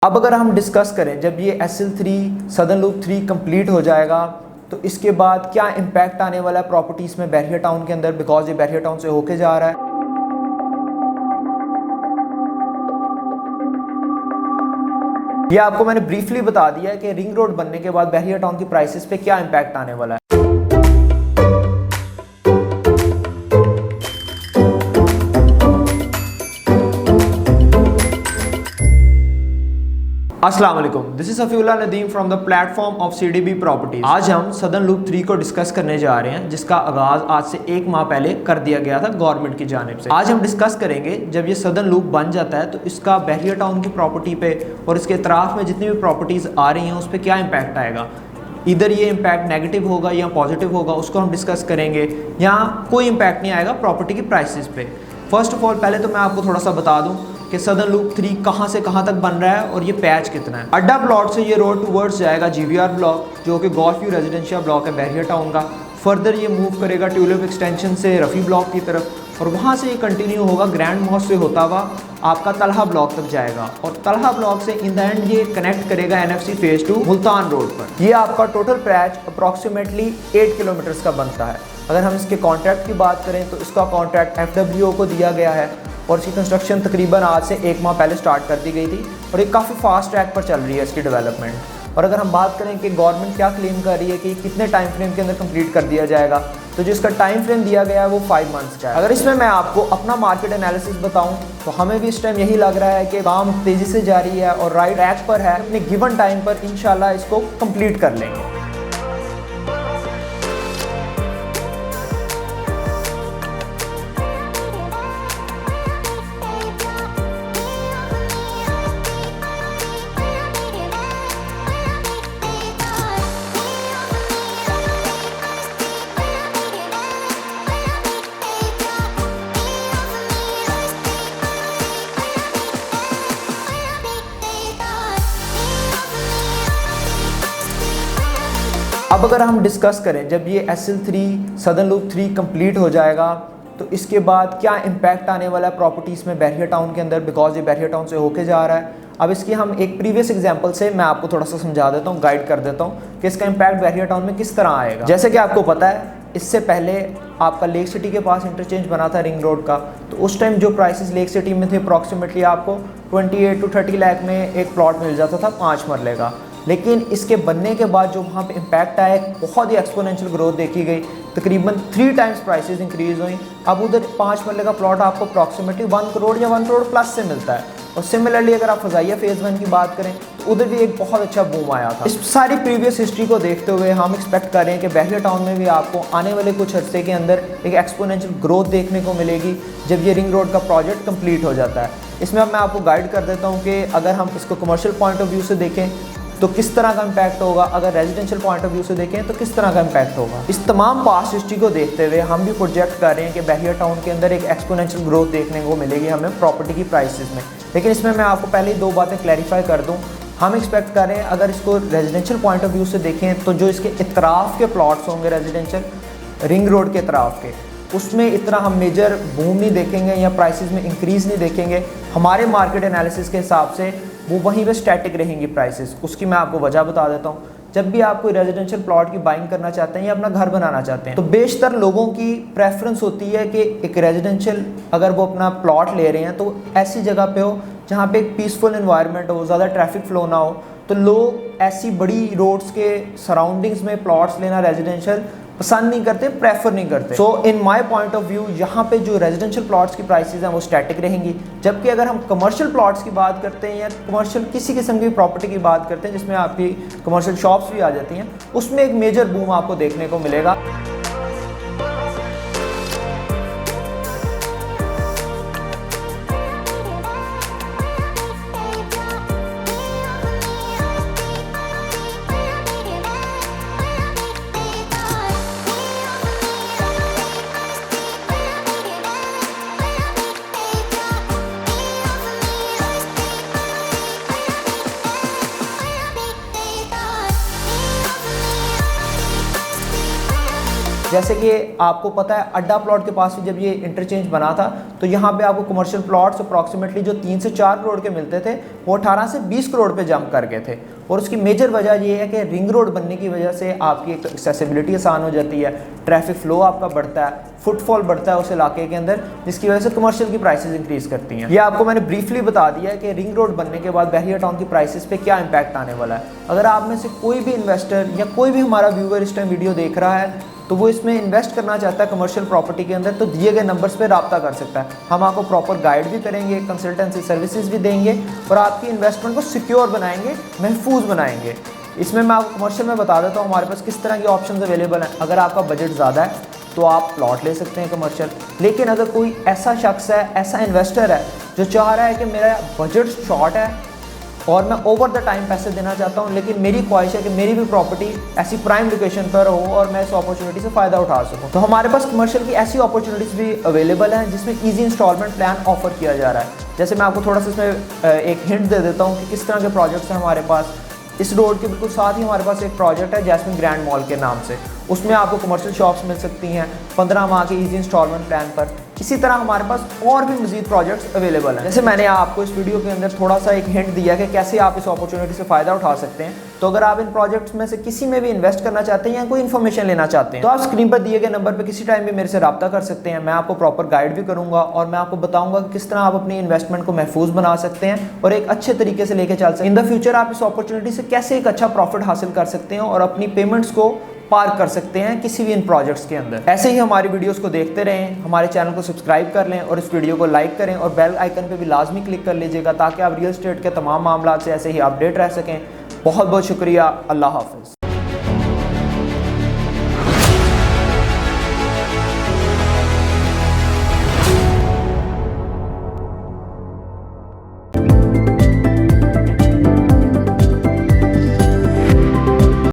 अब अगर हम डिस्कस करें जब ये SL3 सदर्न लूप 3 कंप्लीट हो जाएगा तो इसके बाद क्या इम्पैक्ट आने वाला है प्रॉपर्टीज़ में बैरियर टाउन के अंदर, बिकॉज ये बैरियर टाउन से होके जा रहा है। ये आपको मैंने ब्रीफली बता दिया है कि रिंग रोड बनने के बाद बैरियर टाउन की प्राइसेस पे क्या इम्पैक्ट आने वाला है। अस्सलाम वालेकुम, this is Safiullah Nadeem from the platform of CDB properties. आज हम सदर्न लूप 3 को डिस्कस करने जा रहे हैं, जिसका आगाज आज से 1 माह पहले कर दिया गया था गवर्नमेंट की जानिब से। आज हम डिस्कस करेंगे जब ये सदर्न लूप बन जाता है तो इसका बैरियर टाउन की प्रॉपर्टी पे और इसके इतराफ में जितनी भी प्रॉपर्टीज आ रही हैं उस पर क्या इम्पैक्ट आएगा। इधर ये इम्पैक्ट नेगेटिव होगा या पॉजिटिव होगा, उसको हम डिस्कस करेंगे। यहाँ कोई इम्पैक्ट नहीं आएगा प्रॉपर्टी की प्राइसेस पे। फर्स्ट ऑफ ऑल पहले तो मैं आपको थोड़ा सा बता दूं कि सदर्न लूप 3 कहाँ से कहाँ तक बन रहा है और ये पैच कितना है। अड्डा प्लॉट से ये रोड टूवर्ड्स जाएगा GVR ब्लॉक, जो कि गोल्फ व्यू रेजिडेंशियल ब्लॉक है बैरियर टाउन का। फर्दर ये मूव करेगा ट्यूलिप एक्सटेंशन से रफ़ी ब्लॉक की तरफ और वहाँ से ये कंटिन्यू होगा ग्रैंड मॉस्क से होता हुआ आपका तलहा ब्लॉक तक जाएगा और तलहा ब्लॉक से इन द एंड ये कनेक्ट करेगा NFC फेज 2 मुल्तान रोड पर। ये आपका टोटल पैच अप्रॉक्सीमेटली 8 किलोमीटर्स का बनता है। अगर हम इसके कॉन्ट्रैक्ट की बात करें तो इसका कॉन्ट्रैक्ट FWO को दिया गया है और इसकी कंस्ट्रक्शन तकरीबन आज से 1 माह पहले स्टार्ट कर दी गई थी और ये काफ़ी फास्ट ट्रैक पर चल रही है इसकी डेवलपमेंट। और अगर हम बात करें कि गवर्नमेंट क्या क्लेम कर रही है कि कितने टाइम फ्रेम के अंदर कंप्लीट कर दिया जाएगा, तो जो इसका टाइम फ्रेम दिया गया है वो 5 मंथ्स का है। अगर इसमें मैं आपको अपना मार्केट एनालिसिस बताऊं तो हमें भी इस टाइम यही लग रहा है कि काम तेज़ी से जारी है और राइट ट्रैक पर है। अपने गिवन टाइम पर इंशाल्लाह इसको कंप्लीट कर लेंगे। अब अगर हम डिस्कस करें जब ये SL3 सदर्न लूप 3 कंप्लीट हो जाएगा तो इसके बाद क्या इम्पैक्ट आने वाला है प्रॉपर्टीज़ में बैरियर टाउन के अंदर, बिकॉज ये बैरियर टाउन से होके जा रहा है। अब इसकी हम एक प्रीवियस एग्जांपल से मैं आपको थोड़ा सा समझा देता हूँ, गाइड कर देता हूँ कि इसका इम्पैक्ट बैरियर टाउन में किस तरह आएगा। जैसे कि आपको पता है इससे पहले आपका लेक सिटी के पास इंटरचेंज बना था रिंग रोड का, तो उस टाइम जो प्राइसेस लेक सिटी में थे अप्रॉक्सीमेटली आपको 28 to 30 लाख में एक प्लॉट मिल जाता था 5 मरले का। लेकिन इसके बनने के बाद जो वहाँ पे इम्पैक्ट आया, बहुत ही एक्सपोनेंशियल ग्रोथ देखी गई, तकरीबन 3 टाइम्स प्राइसेस इंक्रीज़ हुई। अब उधर 5 मरले का प्लॉट आपको अप्रॉक्सीमेटली 1 करोड़ या 1 करोड़ प्लस से मिलता है। और सिमिलरली अगर आप फजाइया फेज़ 1 की बात करें तो उधर भी एक बहुत अच्छा बूम आया था। इस सारी प्रीवियस हिस्ट्री को देखते हुए हम एक्सपेक्ट कर रहे हैं कि बैरियर टाउन में भी आपको आने वाले कुछ अर्से के अंदर एक एक्सपोनेंशियल ग्रोथ देखने को मिलेगी जब ये रिंग रोड का प्रोजेक्ट कंप्लीट हो जाता है। इसमें अब मैं आपको गाइड कर देता हूँ कि अगर हम इसको कमर्शियल पॉइंट ऑफ व्यू से देखें तो किस तरह का इम्पैक्ट होगा, अगर रेजिडेंशियल पॉइंट ऑफ व्यू से देखें तो किस तरह का इम्पैक्ट होगा। इस तमाम पास्ट हिस्ट्री को देखते हुए हम भी प्रोजेक्ट कर रहे हैं कि बैरियर टाउन के अंदर एक एक्सपोनेंशियल ग्रोथ देखने को मिलेगी हमें प्रॉपर्टी की प्राइसेस में। लेकिन इसमें मैं आपको पहले 2 बातें क्लैरिफाई कर दूं। हम एक्सपेक्ट कर रहे हैं अगर इसको रेजिडेंशियल पॉइंट ऑफ व्यू से देखें तो जो इसके इतराफ़ के प्लॉट्स होंगे रेजिडेंशियल रिंग रोड के इतराफ़ के, उसमें इतना हम मेजर बूम नहीं देखेंगे या प्राइसेस में इंक्रीज़ नहीं देखेंगे। हमारे मार्केट एनालिसिस के हिसाब से वो वहीं पे स्टैटिक रहेंगी प्राइसेस। उसकी मैं आपको वजह बता देता हूँ। जब भी आप कोई रेजिडेंशियल प्लॉट की बाइंग करना चाहते हैं या अपना घर बनाना चाहते हैं तो बेशतर लोगों की प्रेफरेंस होती है कि एक रेजिडेंशियल अगर वो अपना प्लॉट ले रहे हैं तो ऐसी जगह पे हो जहाँ पे एक पीसफुल एनवायरनमेंट हो, ज़्यादा ट्रैफिक फ्लो ना हो। तो लोग ऐसी बड़ी रोड्स के सराउंडिंग्स में प्लॉट्स लेना रेजिडेंशियल पसंद नहीं करते, प्रेफर नहीं करते। So in my point of view यहाँ पे जो रेजिडेंशियल प्लॉट्स की प्राइसेस हैं वो स्टैटिक रहेंगी। जबकि अगर हम कमर्शियल प्लॉट्स की बात करते हैं या कमर्शियल किसी किस्म की प्रॉपर्टी की बात करते हैं जिसमें आपकी कमर्शियल शॉप्स भी आ जाती हैं, उसमें एक मेजर बूम आपको देखने को मिलेगा। जैसे कि आपको पता है अड्डा प्लॉट के पास भी जब ये इंटरचेंज बना था तो यहाँ पे आपको कमर्शियल प्लॉट्स अप्रॉक्सीमेटली जो 3 से 4 करोड़ के मिलते थे वो 18 से 20 करोड़ पे जंप कर गए थे। और उसकी मेजर वजह ये है कि रिंग रोड बनने की वजह से आपकी एक्सेसिबिलिटी आसान हो जाती है, ट्रैफिक फ्लो आपका बढ़ता है, फुटफॉल बढ़ता है उस इलाके के अंदर, जिसकी वजह से कमर्शियल की प्राइसेस इंक्रीज करती हैं। ये आपको मैंने ब्रीफली बता दिया है कि रिंग रोड बनने के बाद बहरिया टाउन की प्राइसेस पे क्या इंपैक्ट आने वाला है। अगर आप में से कोई भी इन्वेस्टर या कोई भी हमारा व्यूअर इस टाइम वीडियो देख रहा है तो वो इसमें इन्वेस्ट करना चाहता है कमर्शियल प्रॉपर्टी के अंदर, तो दिए गए नंबर्स पे रब्ता कर सकता है। हम आपको प्रॉपर गाइड भी करेंगे, कंसल्टेंसी सर्विसेज भी देंगे और आपकी इन्वेस्टमेंट को सिक्योर बनाएंगे, महफूज बनाएंगे। इसमें मैं आपको कमर्शियल में बता देता हूँ हमारे पास किस तरह की ऑप्शंस अवेलेबल हैं। अगर आपका बजट ज़्यादा है तो आप प्लॉट ले सकते हैं कमर्शियल, लेकिन अगर कोई ऐसा शख्स है, ऐसा इन्वेस्टर है जो चाह रहा है कि मेरा बजट शॉर्ट है और मैं ओवर द टाइम पैसे देना चाहता हूं, लेकिन मेरी ख्वाहिश है कि मेरी भी प्रॉपर्टी ऐसी प्राइम लोकेशन पर हो और मैं इस अपॉर्चुनिटी से फ़ायदा उठा सकूं, तो हमारे पास कमर्शियल की ऐसी अपॉर्चुनिटीज़ भी अवेलेबल हैं जिसमें ईजी इंस्टॉलमेंट प्लान ऑफर किया जा रहा है। जैसे मैं आपको थोड़ा सा इसमें एक हिंट दे देता हूँ कि किस तरह के प्रोजेक्ट्स हैं हमारे पास। इस रोड के बिल्कुल साथ ही हमारे पास एक प्रोजेक्ट है जैस्मिन ग्रैंड मॉल के नाम से, उसमें आपको कमर्शियल शॉप्स मिल सकती हैं 15 माह के ईजी इंस्टॉलमेंट प्लान पर। इसी तरह हमारे पास और भी मजीद प्रोजेक्ट्स अवेलेबल हैं। जैसे मैंने आपको इस वीडियो के अंदर थोड़ा सा एक हिंट दिया कि कैसे आप इस अपॉर्चुनिटी से फ़ायदा उठा सकते हैं, तो अगर आप इन प्रोजेक्ट्स में से किसी में भी इन्वेस्ट करना चाहते हैं या कोई इन्फॉर्मेशन लेना चाहते हैं तो आप स्क्रीन पर दिए गए नंबर पर किसी टाइम भी मेरे से रब्ता कर सकते हैं। मैं आपको प्रॉपर गाइड भी करूँगा और मैं आपको बताऊँगा कि किस तरह आप अपनी इन्वेस्टमेंट को महफूज बना सकते हैं और एक अच्छे तरीके से लेके चल सकते हैं। इन द फ्यूचर आप इस अपॉर्चुनिटी से कैसे एक अच्छा प्रॉफिट हासिल कर सकते हैं और अपनी पेमेंट्स को पार्क कर सकते हैं किसी भी इन प्रोजेक्ट्स के अंदर। ऐसे ही हमारी वीडियोस को देखते रहें, हमारे चैनल को सब्सक्राइब कर लें और इस वीडियो को लाइक करें और बेल आइकन पे भी लाजमी क्लिक कर लीजिएगा ताकि आप रियल एस्टेट के तमाम मामला से ऐसे ही अपडेट रह सकें। बहुत बहुत शुक्रिया। अल्लाह हाफ़िज़।